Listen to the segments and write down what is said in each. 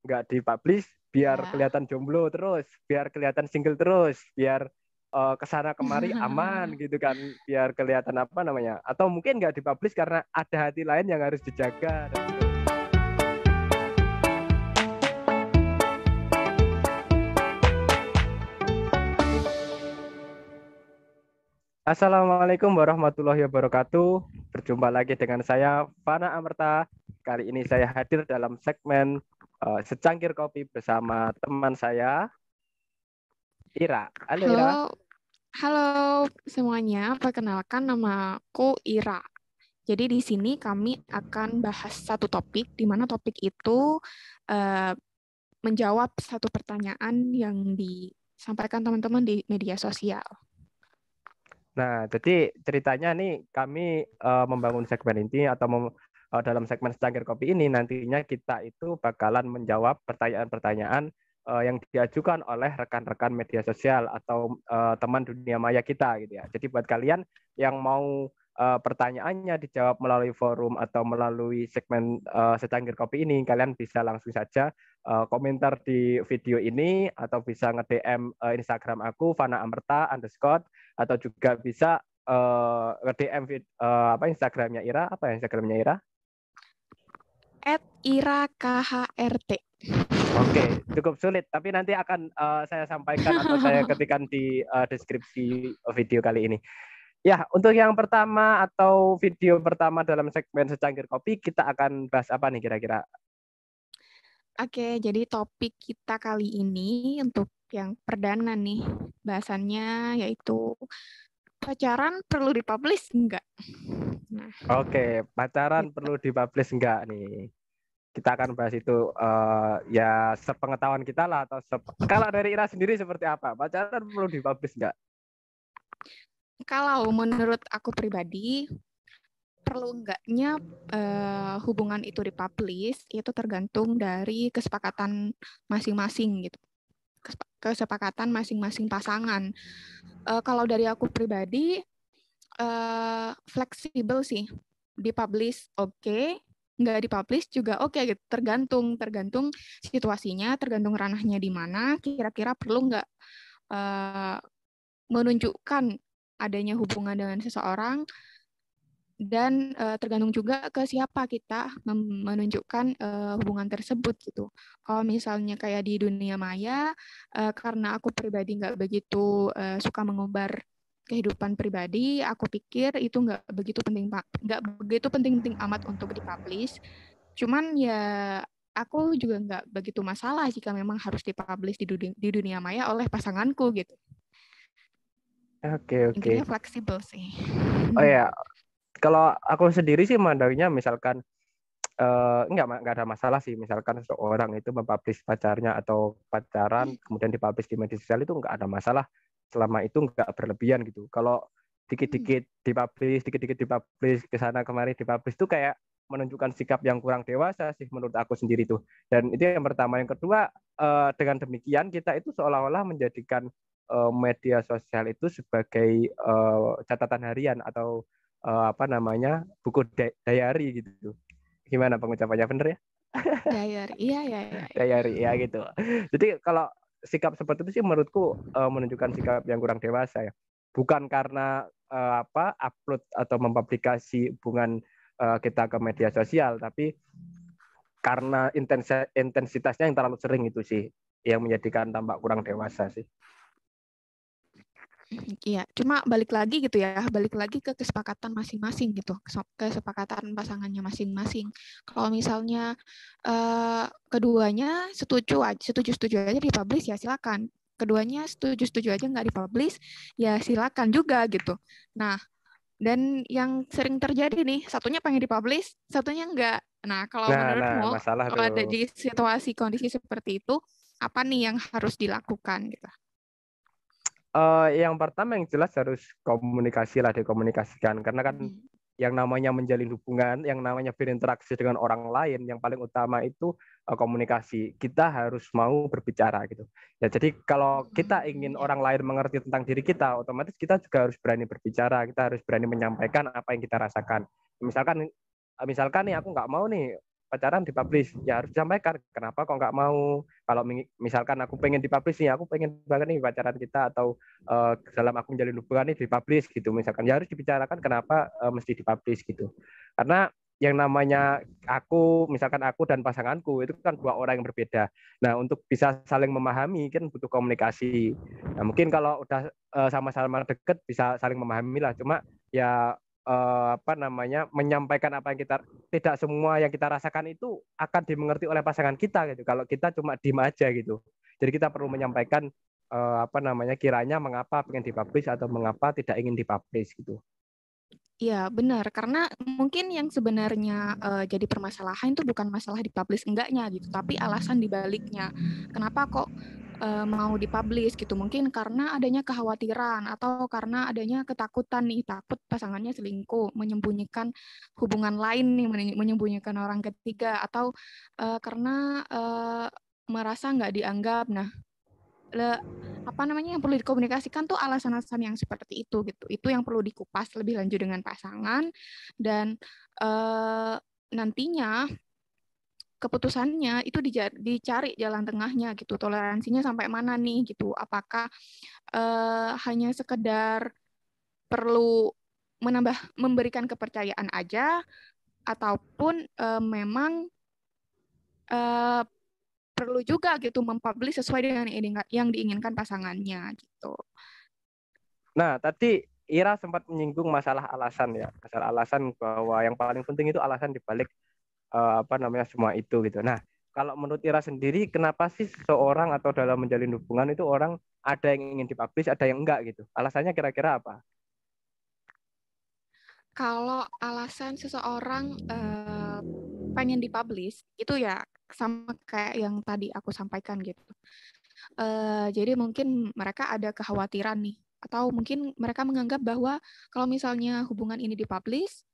nggak dipublish biar Ya. kelihatan jomblo terus, biar kelihatan single terus, biar kesana kemari aman gitu kan, biar kelihatan apa namanya, atau mungkin nggak dipublish karena ada hati lain yang harus dijaga. Assalamualaikum warahmatullahi wabarakatuh. Berjumpa lagi dengan saya Fana Amerta. Kali ini saya hadir dalam segmen Secangkir Kopi bersama teman saya Ira. Halo Ira. Halo, halo semuanya. Perkenalkan namaku Ira. Jadi di sini kami akan bahas satu topik, di mana topik itu eh, menjawab satu pertanyaan yang disampaikan teman-teman di media sosial. Nah, jadi ceritanya nih kami membangun segmen ini atau dalam segmen Secangkir Kopi ini nantinya kita itu bakalan menjawab pertanyaan-pertanyaan yang diajukan oleh rekan-rekan media sosial atau teman dunia maya kita gitu ya. Jadi buat kalian yang mau pertanyaannya dijawab melalui forum atau melalui segmen Secangkir Kopi ini, kalian bisa langsung saja komentar di video ini atau bisa nge-DM Instagram aku Fana Amerta _ atau juga bisa nge-DM apa Instagramnya Ira, apa Instagramnya Ira? @IraKHRT. Oke, cukup sulit, tapi nanti akan saya sampaikan atau saya ketikkan di deskripsi video kali ini. Ya, untuk yang pertama atau video pertama dalam segmen Secangkir Kopi, kita akan bahas apa nih kira-kira? Oke, jadi topik kita kali ini untuk yang perdana nih, bahasannya yaitu pacaran perlu dipublish enggak? Nah, Oke, pacaran gitu. perlu dipublish enggak nih? Kita akan bahas itu ya sepengetahuan kita lah atau kalau dari Ira sendiri seperti apa? Pacaran perlu dipublish enggak? Kalau menurut aku pribadi, perlu enggaknya hubungan itu dipublish itu tergantung dari kesepakatan masing-masing gitu. Kesepakatan masing-masing pasangan. Kalau dari aku pribadi, fleksibel sih. Dipublish oke, nggak dipublish juga oke gitu. Tergantung situasinya, tergantung ranahnya di mana. Kira-kira perlu nggak menunjukkan adanya hubungan dengan seseorang, dan tergantung juga ke siapa kita menunjukkan hubungan tersebut gitu. Kalau misalnya kayak di dunia maya, karena aku pribadi nggak begitu suka mengumbar kehidupan pribadi, aku pikir itu nggak begitu penting-penting amat untuk dipublish. Cuman ya aku juga nggak begitu masalah jika memang harus dipublish di dunia maya oleh pasanganku gitu. Oke, oke. Intinya fleksibel sih. Oh ya, kalau aku sendiri sih mandangnya misalkan nggak ada masalah sih misalkan seorang itu mempublish pacarnya atau pacaran kemudian dipublish di media sosial itu nggak ada masalah selama itu nggak berlebihan gitu. Kalau dikit-dikit dipublish ke sana kemari dipublish itu kayak menunjukkan sikap yang kurang dewasa sih menurut aku sendiri tuh. Dan itu yang pertama. Yang kedua, dengan demikian kita itu seolah-olah menjadikan media sosial itu sebagai catatan harian atau apa namanya buku diary gitu. Gimana pengucapannya bener ya? Diary, iya, iya, iya. Diary ya gitu. Jadi kalau sikap seperti itu sih menurutku menunjukkan sikap yang kurang dewasa ya. Bukan karena apa upload atau mempublikasi hubungan kita ke media sosial, tapi karena intensitasnya yang terlalu sering itu sih yang menjadikan tampak kurang dewasa sih. Iya, cuma balik lagi gitu ya, balik lagi ke kesepakatan masing-masing gitu, kesepakatan pasangannya masing-masing. Kalau misalnya keduanya setuju aja dipublish ya silakan. Keduanya setuju aja nggak dipublish ya silakan juga gitu. Nah, dan yang sering terjadi nih, satunya pengen dipublish, satunya enggak. Nah, kalau Nah, menurutmu, masalah kalau ada tuh. di situasi kondisi seperti itu, apa nih yang harus dilakukan gitu? Yang pertama yang jelas harus komunikasi lah, dikomunikasikan karena kan yang namanya menjalin hubungan, yang namanya berinteraksi dengan orang lain, yang paling utama itu komunikasi. Kita harus mau berbicara gitu. Ya, jadi kalau kita ingin Ya. orang lain mengerti tentang diri kita, otomatis kita juga harus berani berbicara. Kita harus berani menyampaikan apa yang kita rasakan. Misalkan nih aku nggak mau nih pacaran dipublish, ya harus disampaikan kenapa kok nggak mau. Kalau misalkan aku pengen dipublish nih, aku pengen banget nih pacaran kita atau dalam aku menjalin hubungan ini dipublish gitu, misalkan ya harus dibicarakan kenapa mesti dipublish gitu. Karena yang namanya misalkan aku dan pasanganku itu kan dua orang yang berbeda. Nah, untuk bisa saling memahami kan butuh komunikasi. Nah, mungkin kalau udah sama-sama deket bisa saling memahami lah. Cuma ya menyampaikan apa yang kita, tidak semua yang kita rasakan itu akan dimengerti oleh pasangan kita gitu. Kalau kita cuma diem aja gitu. Jadi kita perlu menyampaikan kiranya mengapa pengen dipublish atau mengapa tidak ingin dipublish gitu. Iya, benar. Karena mungkin yang sebenarnya jadi permasalahan itu bukan masalah dipublish enggaknya gitu, tapi alasan dibaliknya. Kenapa kok mau dipublish gitu? Mungkin karena adanya kekhawatiran atau karena adanya ketakutan nih, takut pasangannya selingkuh, menyembunyikan hubungan lain nih, menyembunyikan orang ketiga, atau karena merasa nggak dianggap. Nah, yang perlu dikomunikasikan tuh alasan-alasan yang seperti itu gitu. Itu yang perlu dikupas lebih lanjut dengan pasangan, dan nantinya keputusannya itu dicari jalan tengahnya gitu. Toleransinya sampai mana nih gitu. Apakah hanya sekedar perlu memberikan kepercayaan aja, ataupun memang perlu juga gitu mempublish sesuai dengan yang diinginkan pasangannya gitu. Nah, tadi Ira sempat menyinggung masalah alasan ya, masalah alasan bahwa yang paling penting itu alasan dibalik semua itu gitu. Nah, kalau menurut Ira sendiri, kenapa sih seseorang atau dalam menjalin hubungan itu orang ada yang ingin dipublish, ada yang enggak gitu? Alasannya kira-kira apa? Kalau alasan seseorang pengen dipublish itu ya sama kayak yang tadi aku sampaikan gitu. Jadi mungkin mereka ada kekhawatiran nih, atau mungkin mereka menganggap bahwa kalau misalnya hubungan ini dipublish,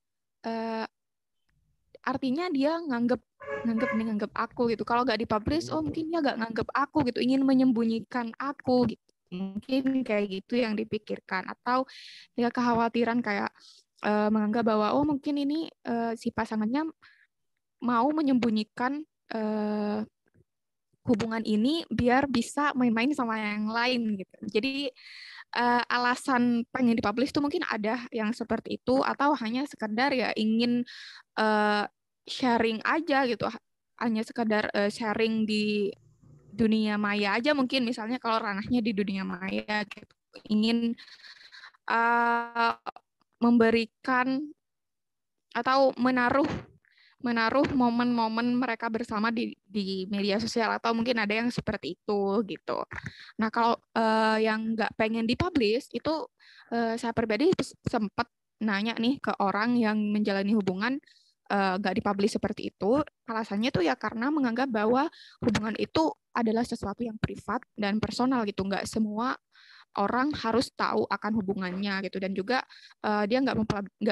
artinya dia nganggap aku gitu. Kalau nggak dipublish, oh mungkin dia nggak nganggap aku gitu, ingin menyembunyikan aku gitu. Mungkin kayak gitu yang dipikirkan, atau ya kekhawatiran kayak menganggap bahwa oh mungkin ini si pasangannya mau menyembunyikan hubungan ini biar bisa main-main sama yang lain gitu. Jadi alasan pengen dipublish itu mungkin ada yang seperti itu, atau hanya sekedar ya ingin sharing aja gitu, hanya sekedar sharing di dunia maya aja, mungkin misalnya kalau ranahnya di dunia maya gitu, ingin uh, memberikan atau menaruh momen-momen mereka bersama di media sosial, atau mungkin ada yang seperti itu gitu. Nah, kalau yang nggak pengen dipublish itu saya pribadi sempat nanya nih ke orang yang menjalani hubungan nggak dipublish seperti itu. Alasannya tuh ya karena menganggap bahwa hubungan itu adalah sesuatu yang privat dan personal gitu. Nggak semua orang harus tahu akan hubungannya gitu, dan juga dia nggak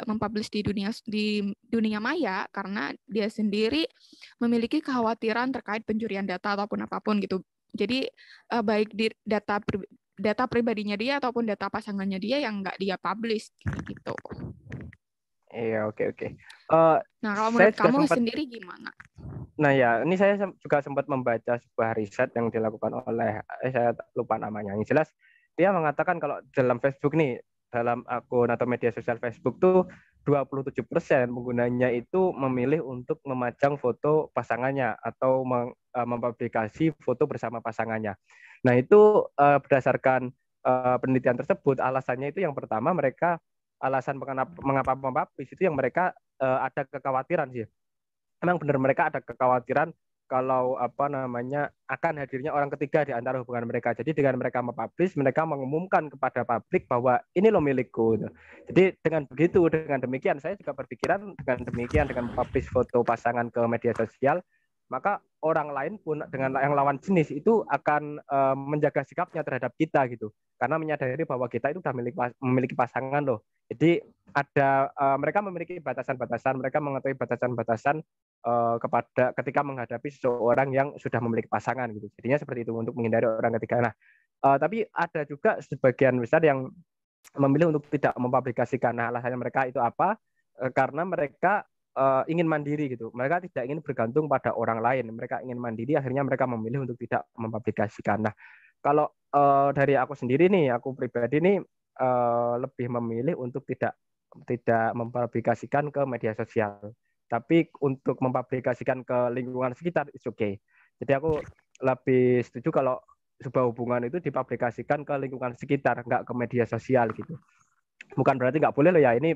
mempublish di dunia maya karena dia sendiri memiliki kekhawatiran terkait pencurian data ataupun apapun gitu. Jadi baik di data pribadinya dia ataupun data pasangannya dia yang nggak dia publish gitu. Iya, oke. Nah, kalau Saya menurut juga kamu sempat, sendiri gimana? nah ya, ini saya juga sempat membaca sebuah riset yang dilakukan oleh, saya lupa namanya. Yang jelas, dia mengatakan kalau dalam Facebook nih, dalam akun atau media sosial Facebook tuh 27% penggunanya itu memilih untuk memajang foto pasangannya atau mempublikasi foto bersama pasangannya. Nah, itu berdasarkan penelitian tersebut, alasannya itu yang pertama mereka, alasan mengapa mempublish itu yang mereka ada kekhawatiran sih. Memang benar mereka ada kekhawatiran kalau akan hadirnya orang ketiga di antara hubungan mereka. Jadi dengan mereka mempublish, mereka mengumumkan kepada publik bahwa ini lo milikku. Jadi dengan begitu, dengan demikian saya juga berpikiran dengan demikian, dengan mempublish foto pasangan ke media sosial, maka orang lain pun dengan yang lawan jenis itu akan menjaga sikapnya terhadap kita gitu. Karena menyadari bahwa kita itu sudah memiliki pasangan loh. Jadi ada mereka memiliki batasan-batasan, mereka mengetahui batasan-batasan kepada ketika menghadapi seseorang yang sudah memiliki pasangan gitu. Jadinya seperti itu untuk menghindari orang ketiga. Nah, tapi ada juga sebagian besar yang memilih untuk tidak mempublikasikan. Nah, alasannya mereka itu apa? Karena mereka ingin mandiri gitu. Mereka tidak ingin bergantung pada orang lain. Mereka ingin mandiri, akhirnya mereka memilih untuk tidak mempublikasikan. Nah, kalau dari aku sendiri nih, aku pribadi nih lebih memilih untuk tidak tidak mempublikasikan ke media sosial. Tapi untuk mempublikasikan ke lingkungan sekitar, it's okay. Jadi aku lebih setuju kalau sebuah hubungan itu dipublikasikan ke lingkungan sekitar, nggak ke media sosial gitu. Bukan berarti nggak boleh loh ya, ini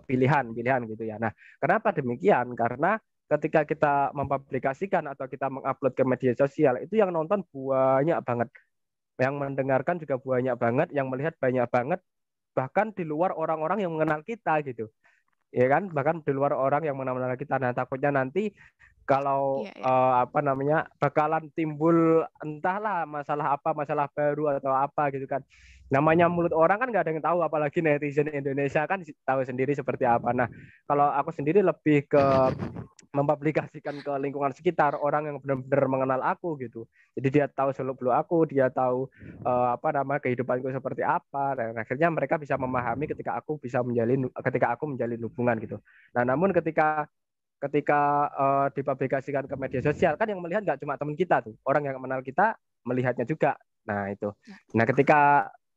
pilihan gitu ya. Nah, kenapa demikian? Karena ketika kita mempublikasikan atau kita mengupload ke media sosial, itu yang nonton banyak banget, yang mendengarkan juga banyak banget, yang melihat banyak banget, bahkan di luar orang-orang yang mengenal kita gitu. Ya kan, bahkan di luar orang yang mengenal kita. Nah, takutnya nanti kalau Iya, iya. apa namanya bakalan timbul entahlah masalah baru atau apa gitu kan. Namanya mulut orang kan nggak ada yang tahu, apalagi netizen Indonesia kan tahu sendiri seperti apa. Nah, kalau aku sendiri lebih ke mempublikasikan ke lingkungan sekitar, orang yang benar-benar mengenal aku gitu. Jadi dia tahu seluk-beluk aku, dia tahu apa nama kehidupanku seperti apa, dan akhirnya mereka bisa memahami ketika aku menjalin hubungan gitu. Nah, namun ketika dipublikasikan ke media sosial kan yang melihat nggak cuma teman kita tuh, orang yang mengenal kita melihatnya juga. Nah, itu. Ya. Nah, ketika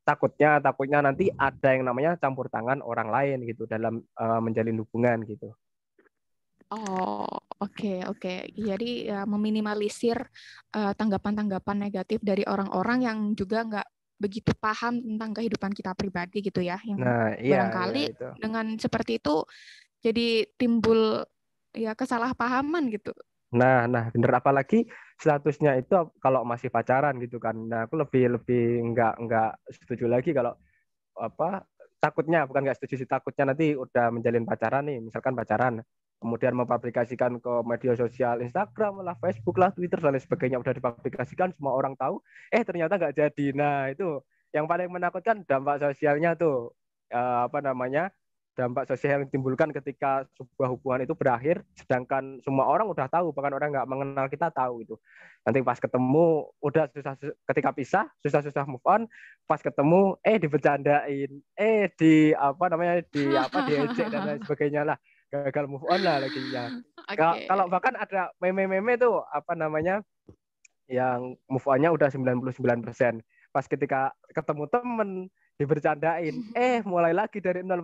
takutnya nanti ada yang namanya campur tangan orang lain gitu dalam menjalin hubungan gitu. Oh, oke, oke. Jadi ya meminimalisir tanggapan-tanggapan negatif dari orang-orang yang juga nggak begitu paham tentang kehidupan kita pribadi gitu ya. Yang Nah, iya ya barangkali itu. dengan seperti itu jadi timbul ya kesalahpahaman gitu. Nah, bener, apalagi statusnya itu kalau masih pacaran gitu kan. Nah, aku lebih lebih nggak setuju lagi kalau apa takutnya, bukan nggak setuju sih, takutnya nanti udah menjalin pacaran nih, misalkan pacaran, kemudian mempublikasikan ke media sosial, Instagram lah, Facebook lah, Twitter dan lain sebagainya, udah dipublikasikan, semua orang tahu, ternyata nggak jadi. Nah, itu yang paling menakutkan, dampak sosialnya tuh apa namanya dampak sosial yang ditimbulkan ketika sebuah hubungan itu berakhir, sedangkan semua orang udah tahu, bahkan orang nggak mengenal kita tahu itu. Nanti pas ketemu udah susah, ketika pisah susah-susah move on, pas ketemu dibercandain, di apa namanya diejek dan lain sebagainya lah, gagal move on lah lagi ya. Oke. Kalau bahkan ada meme-meme tuh apa namanya yang move on-nya udah 99%. Pas ketika ketemu temen dibercandain, mulai lagi dari 0%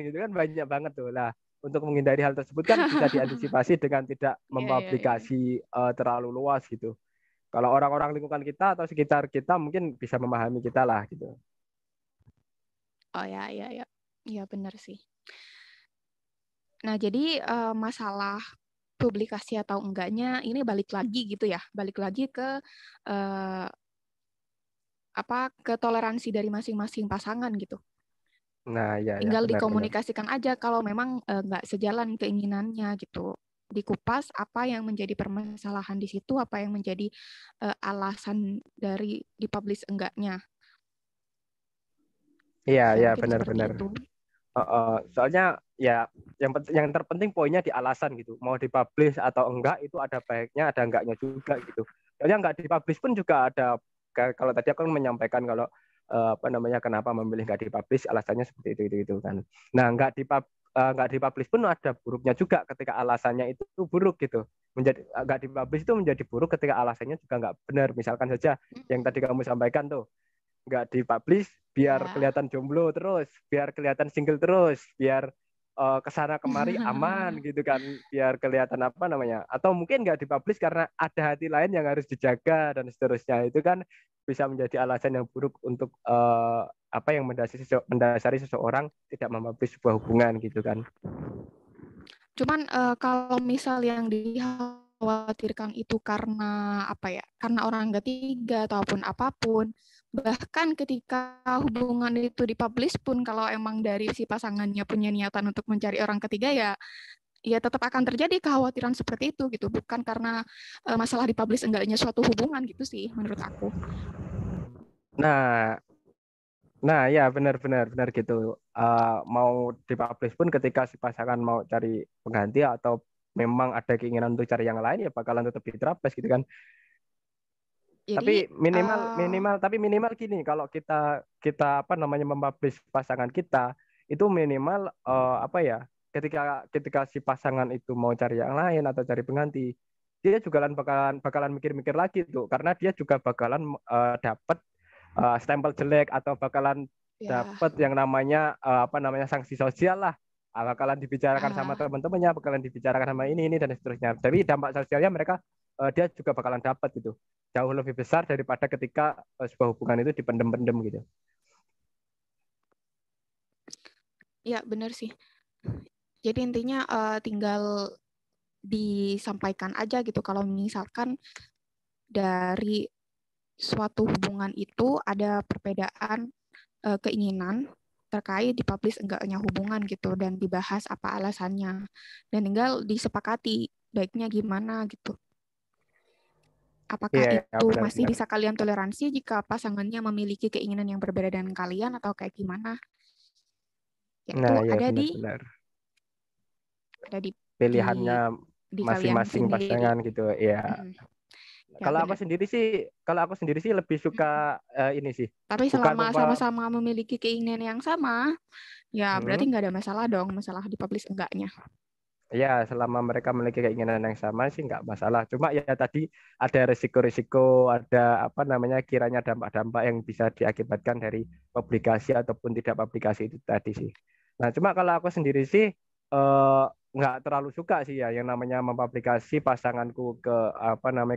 gitu kan, banyak banget tuh lah. Untuk menghindari hal tersebut kan bisa diantisipasi dengan tidak Iya, iya, iya. mempublikasi terlalu luas gitu. Kalau orang-orang lingkungan kita atau sekitar kita mungkin bisa memahami kita lah gitu. Oh ya, ya, ya. Iya benar sih. Nah, jadi masalah publikasi atau enggaknya ini balik lagi gitu ya. Balik lagi ke eh, ke toleransi dari masing-masing pasangan gitu. Nah, ya Tinggal benar-benar. dikomunikasikan aja kalau memang nggak sejalan keinginannya gitu. Dikupas apa yang menjadi permasalahan di situ, apa yang menjadi alasan dari dipublish enggaknya. Iya, Ya ya mungkin seperti benar-benar. itu. Soalnya ya yang terpenting poinnya di alasan gitu. Mau dipublish atau enggak itu ada baiknya, ada enggaknya juga gitu. Soalnya enggak dipublish pun juga ada. Kalau tadi aku menyampaikan kalau apa namanya kenapa memilih enggak dipublish, alasannya seperti itu kan. Nah, enggak dipublish pun ada buruknya juga ketika alasannya itu buruk gitu. Enggak dipublish itu menjadi buruk ketika alasannya juga enggak benar. Misalkan saja yang tadi kamu sampaikan tuh, nggak dipublish biar Ya. kelihatan jomblo terus, biar kelihatan single terus, biar kesana kemari aman gitu kan, biar kelihatan apa namanya, atau mungkin nggak dipublish karena ada hati lain yang harus dijaga dan seterusnya, itu kan bisa menjadi alasan yang buruk untuk apa yang mendasari seseorang tidak mempublish sebuah hubungan gitu kan. Cuman kalau misal yang dikhawatirkan itu karena apa ya? Karena orang ketiga ataupun apapun, bahkan ketika hubungan itu dipublish pun kalau emang dari si pasangannya punya niatan untuk mencari orang ketiga ya tetap akan terjadi kekhawatiran seperti itu gitu. Bukan karena masalah dipublish enggaknya suatu hubungan gitu sih menurut aku. Nah, ya benar gitu. Mau dipublish pun ketika si pasangan mau cari pengganti atau memang ada keinginan untuk cari yang lain, ya bakalan tetap diterapkan gitu kan. Jadi Tapi minimal gini, kalau kita kita apa namanya mempublish pasangan kita itu minimal apa ya? ketika si pasangan itu mau cari yang lain atau cari pengganti, dia juga bakalan mikir-mikir lagi tuh, karena dia juga bakalan dapat stempel jelek atau bakalan Ya. dapat yang namanya sanksi sosial lah. Bakalan dibicarakan sama Ah, teman-temannya, bakalan dibicarakan sama ini dan seterusnya. Tapi dampak sosialnya dia juga bakalan dapat gitu. Jauh lebih besar daripada ketika sebuah hubungan itu dipendem-pendem gitu. ya benar sih. Jadi intinya tinggal disampaikan aja gitu kalau misalkan dari suatu hubungan itu ada perbedaan keinginan terkait dipublish enggaknya hubungan gitu dan dibahas apa alasannya dan tinggal disepakati baiknya gimana gitu. Apakah Iya, ya, itu masih benar-benar. bisa kalian toleransi jika pasangannya memiliki keinginan yang berbeda dengan kalian atau kayak gimana? Ya itu Nah, ya benar-benar. ada di Pilihannya di kalian masing-masing sendiri. pasangan gitu. Ya. Mm, ya Kalau benar. aku sendiri sih lebih suka ini sih. Tapi Bukan selama sama-sama memiliki keinginan yang sama, ya berarti hmm, nggak ada masalah dong, masalah dipublish enggaknya. ya, selama mereka memiliki keinginan yang sama sih nggak masalah. Cuma ya tadi ada risiko-risiko, ada kiranya dampak-dampak yang bisa diakibatkan dari publikasi ataupun tidak publikasi itu tadi sih. Nah, cuma kalau aku sendiri sih nggak terlalu suka sih ya yang namanya mempublikasi pasanganku ke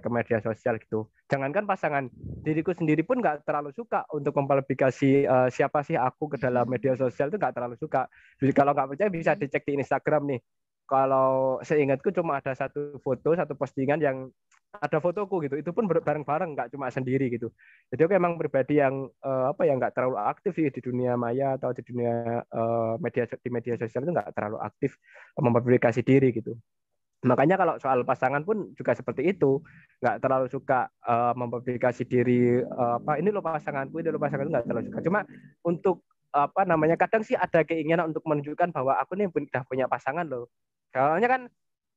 ke media sosial gitu. Jangankan pasangan, diriku sendiri pun nggak terlalu suka untuk mempublikasi siapa sih aku ke dalam media sosial itu nggak terlalu suka. Jadi kalau nggak percaya bisa dicek di Instagram nih. Kalau seingatku cuma ada satu foto, satu postingan yang ada fotoku gitu. Itu pun bareng-bareng, nggak cuma sendiri gitu. Jadi aku emang pribadi yang nggak terlalu aktif sih di dunia maya atau di dunia media sosial itu nggak terlalu aktif mempublikasi diri gitu. Makanya kalau soal pasangan pun juga seperti itu, nggak terlalu suka mempublikasi diri ini lo pasanganku, ini lo pasanganku, nggak terlalu suka. Cuma untuk kadang sih ada keinginan untuk menunjukkan bahwa aku nih udah punya pasangan loh. Soalnya kan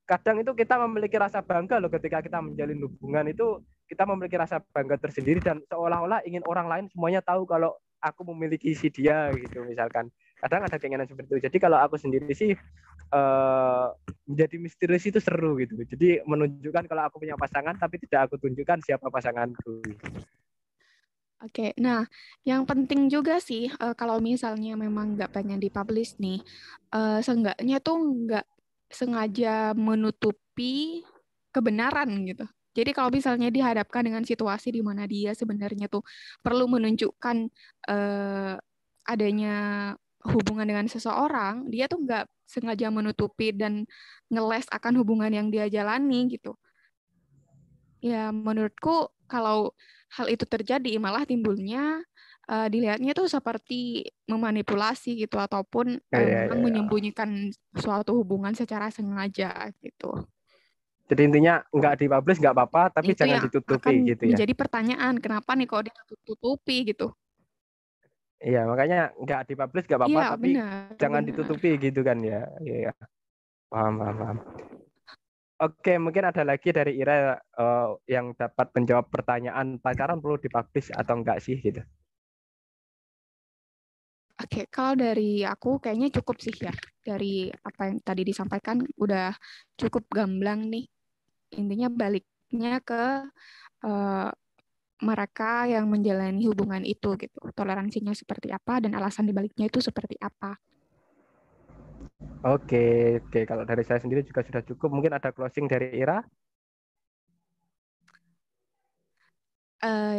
kadang itu kita memiliki rasa bangga loh ketika kita menjalin hubungan itu kita memiliki rasa bangga tersendiri dan seolah-olah ingin orang lain semuanya tahu kalau aku memiliki si dia gitu misalkan. Kadang ada keinginan seperti itu. Jadi kalau aku sendiri sih menjadi misterius itu seru gitu. Jadi menunjukkan kalau aku punya pasangan tapi tidak aku tunjukkan siapa pasanganku. Oke, nah yang penting juga sih kalau misalnya memang nggak pengen dipublish nih, seenggaknya tuh nggak sengaja menutupi kebenaran gitu. Jadi kalau misalnya dihadapkan dengan situasi di mana dia sebenarnya tuh perlu menunjukkan eh, adanya hubungan dengan seseorang, dia tuh nggak sengaja menutupi dan ngeles akan hubungan yang dia jalani gitu. Ya, menurutku kalau hal itu terjadi malah timbulnya dilihatnya tuh seperti memanipulasi gitu ataupun Iya, memang iya, iya. menyembunyikan suatu hubungan secara sengaja gitu. Jadi intinya nggak dipublish nggak apa-apa tapi Itu jangan yang ditutupi akan gitu ya. menjadi pertanyaan, kenapa nih kok ditutupi gitu. Iya, makanya nggak dipublish nggak apa-apa Iya, tapi benar, jangan benar. ditutupi gitu kan ya. Iya, paham, paham, paham. Oke, mungkin ada lagi dari Ira yang dapat menjawab pertanyaan pacaran perlu dipublish atau enggak sih gitu. Oke, kalau dari aku kayaknya cukup sih ya. Dari apa yang tadi disampaikan udah cukup gamblang nih. Intinya baliknya ke eh, mereka yang menjalani hubungan itu gitu. Toleransinya seperti apa dan alasan dibaliknya itu seperti apa. Oke, oke. Kalau dari saya sendiri juga sudah cukup. Mungkin ada closing dari Ira.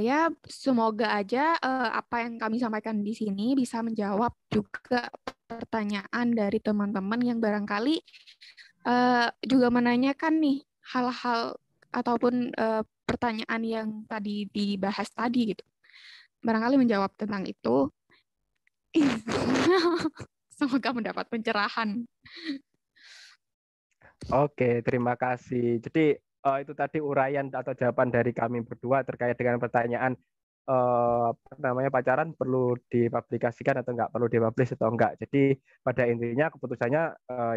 Ya, semoga aja apa yang kami sampaikan di sini bisa menjawab juga pertanyaan dari teman-teman yang barangkali juga menanyakan nih hal-hal ataupun pertanyaan yang tadi dibahas tadi gitu. Barangkali menjawab tentang itu. Semoga mendapat pencerahan. Oke, terima kasih. Jadi itu tadi uraian atau jawaban dari kami berdua terkait dengan pertanyaan pacaran perlu dipublikasikan atau enggak, perlu dipublish atau enggak. Jadi pada intinya keputusannya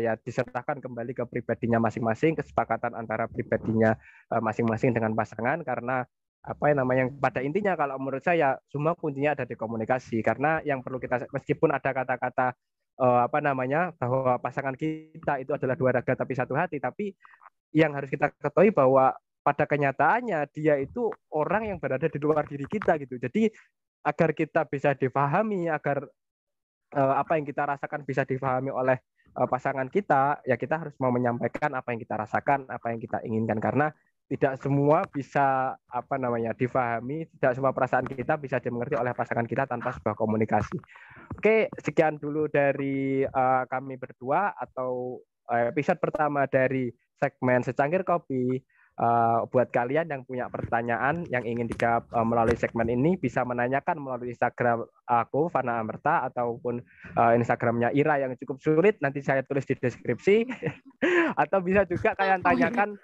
ya diserahkan kembali ke pribadinya masing-masing, kesepakatan antara pribadinya masing-masing dengan pasangan karena pada intinya kalau menurut saya semua kuncinya ada di komunikasi karena yang perlu kita meskipun ada kata-kata apa namanya, bahwa pasangan kita itu adalah dua raga tapi satu hati, tapi yang harus kita ketahui bahwa pada kenyataannya dia itu orang yang berada di luar diri kita gitu. Jadi agar kita bisa difahami, agar apa yang kita rasakan bisa difahami oleh pasangan kita, ya kita harus mau menyampaikan apa yang kita rasakan, apa yang kita inginkan, karena tidak semua bisa apa namanya difahami, tidak semua perasaan kita bisa dimengerti oleh pasangan kita tanpa sebuah komunikasi. Oke, sekian dulu dari kami berdua, atau episode pertama dari segmen Secangkir Kopi. Buat kalian yang punya pertanyaan yang ingin dijawab melalui segmen ini, bisa menanyakan melalui Instagram aku, Fana Amerta, ataupun Instagramnya Ira yang cukup sulit, nanti saya tulis di deskripsi. Atau bisa juga kalian tanyakan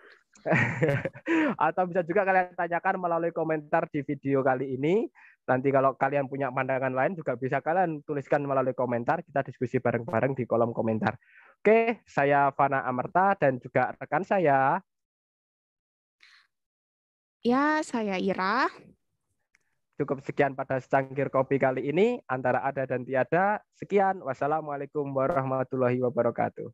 atau bisa juga kalian tanyakan melalui komentar di video kali ini. Nanti kalau kalian punya pandangan lain juga bisa kalian tuliskan melalui komentar, kita diskusi bareng-bareng di kolom komentar. Oke, saya Fana Amerta dan juga rekan saya. Ya, saya Ira. Cukup sekian pada Secangkir Kopi kali ini, antara ada dan tiada. Sekian, wassalamualaikum warahmatullahi wabarakatuh.